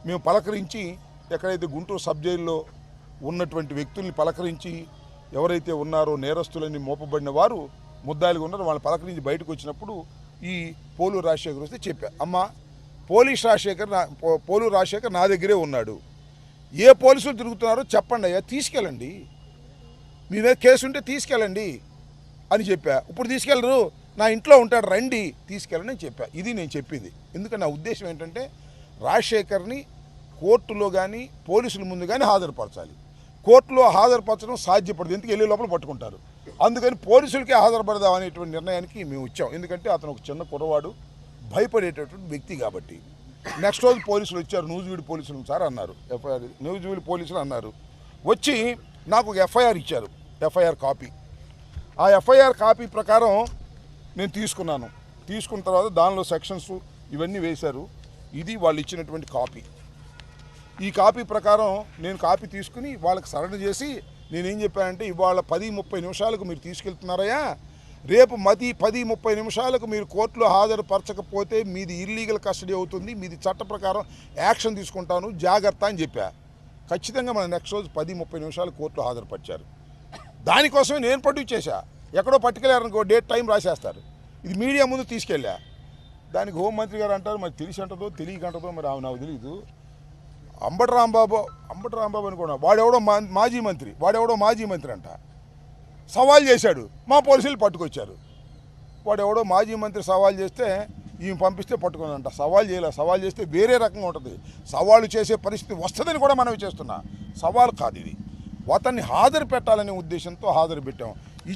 మేము పలకరించి ఎక్కడైతే గుంటూరు సబ్ జైల్లో ఉన్నటువంటి వ్యక్తుల్ని పలకరించి ఎవరైతే ఉన్నారో నేరస్తులని మోపబడిన వారు ముద్దాయిలుగా ఉన్నారో వాళ్ళని పలకరించి బయటకు వచ్చినప్పుడు ఈ పోలూరు రాజశేఖర్ వస్తే చెప్పా, అమ్మ పోలూరు రాజశేఖర్ నా దగ్గరే ఉన్నాడు, ఏ పోలీసులు తిరుగుతున్నారో చెప్పండి అయ్యా, తీసుకెళ్ళండి, మీ మీద కేసు ఉంటే తీసుకెళ్ళండి అని చెప్పా. ఇప్పుడు తీసుకెళ్ళరు, నా ఇంట్లో ఉంటాడు, రండి తీసుకెళ్ళండి అని చెప్పా. ఇది నేను చెప్పింది. ఎందుకంటే నా ఉద్దేశం ఏంటంటే రాజశేఖర్ని కోర్టులో కానీ పోలీసుల ముందు కానీ హాజరుపరచాలి. కోర్టులో హాజరుపరచడం సాధ్యపడదు, ఎందుకు వెళ్ళే లోపల పట్టుకుంటారు. అందుకని పోలీసులకే హాజరుపడదాం అనేటువంటి నిర్ణయానికి మేము వచ్చాం. ఎందుకంటే అతను ఒక చిన్న కుర్రవాడు, భయపడేటటువంటి వ్యక్తి కాబట్టి. నెక్స్ట్ రోజు పోలీసులు వచ్చారు, నూజివీడు పోలీసులు సార్ అన్నారు, నూజివీడు పోలీసులు అన్నారు, వచ్చి నాకు ఒక ఎఫ్ఐఆర్ ఇచ్చారు, ఎఫ్ఐఆర్ కాపీ. ఆ ఎఫ్ఐఆర్ కాపీ ప్రకారం నేను తీసుకున్నాను. తీసుకున్న తర్వాత దానిలో సెక్షన్స్ ఇవన్నీ వేశారు. ఇది వాళ్ళు ఇచ్చినటువంటి కాపీ. ఈ కాపీ ప్రకారం నేను కాపీ తీసుకుని వాళ్ళకి సరెండర్ చేసి నేనేం చెప్పానంటే, ఇవాళ 10-30 నిమిషాలకు మీరు తీసుకెళ్తున్నారయ్యా, రేపు 10-30 నిమిషాలకు మీరు కోర్టులో హాజరుపరచకపోతే మీది ఇల్లీగల్ కస్టడీ అవుతుంది, మీది చట్ట ప్రకారం యాక్షన్ తీసుకుంటాను, జాగ్రత్త అని చెప్పా. ఖచ్చితంగా మన నెక్స్ట్ రోజు 10-30 నిమిషాలు కోర్టులో హాజరుపరిచారు. దానికోసమే నేను ప్రొడ్యూస్ చేశా. ఎక్కడో పట్టుకెళ్ళారనుకో డేట్ టైం రాసేస్తారు. ఇది మీడియా ముందు తీసుకెళ్ళా. దానికి హోంమంత్రి గారు అంటారు, మరి తెలిసి అంటదో తెలియకంటదో మరి నాకు తెలియదు. అంబటి రాంబాబు అనుకున్నా, వాడెవడో మాజీ మంత్రి అంట, సవాల్ చేశాడు, మా పోలీసులు పట్టుకొచ్చారు. వాడెవడో మాజీ మంత్రి సవాల్ చేస్తే ఈమె పంపిస్తే పట్టుకున్నాడంట. సవాల్ చేస్తే వేరే రకంగా ఉంటుంది. సవాలు చేసే పరిస్థితి వస్తుందని కూడా మనం చేస్తున్నా. సవాల్ కాదు ఇది. అతన్ని హాజరు పెట్టాలనే ఉద్దేశంతో హాజరు పెట్టాం.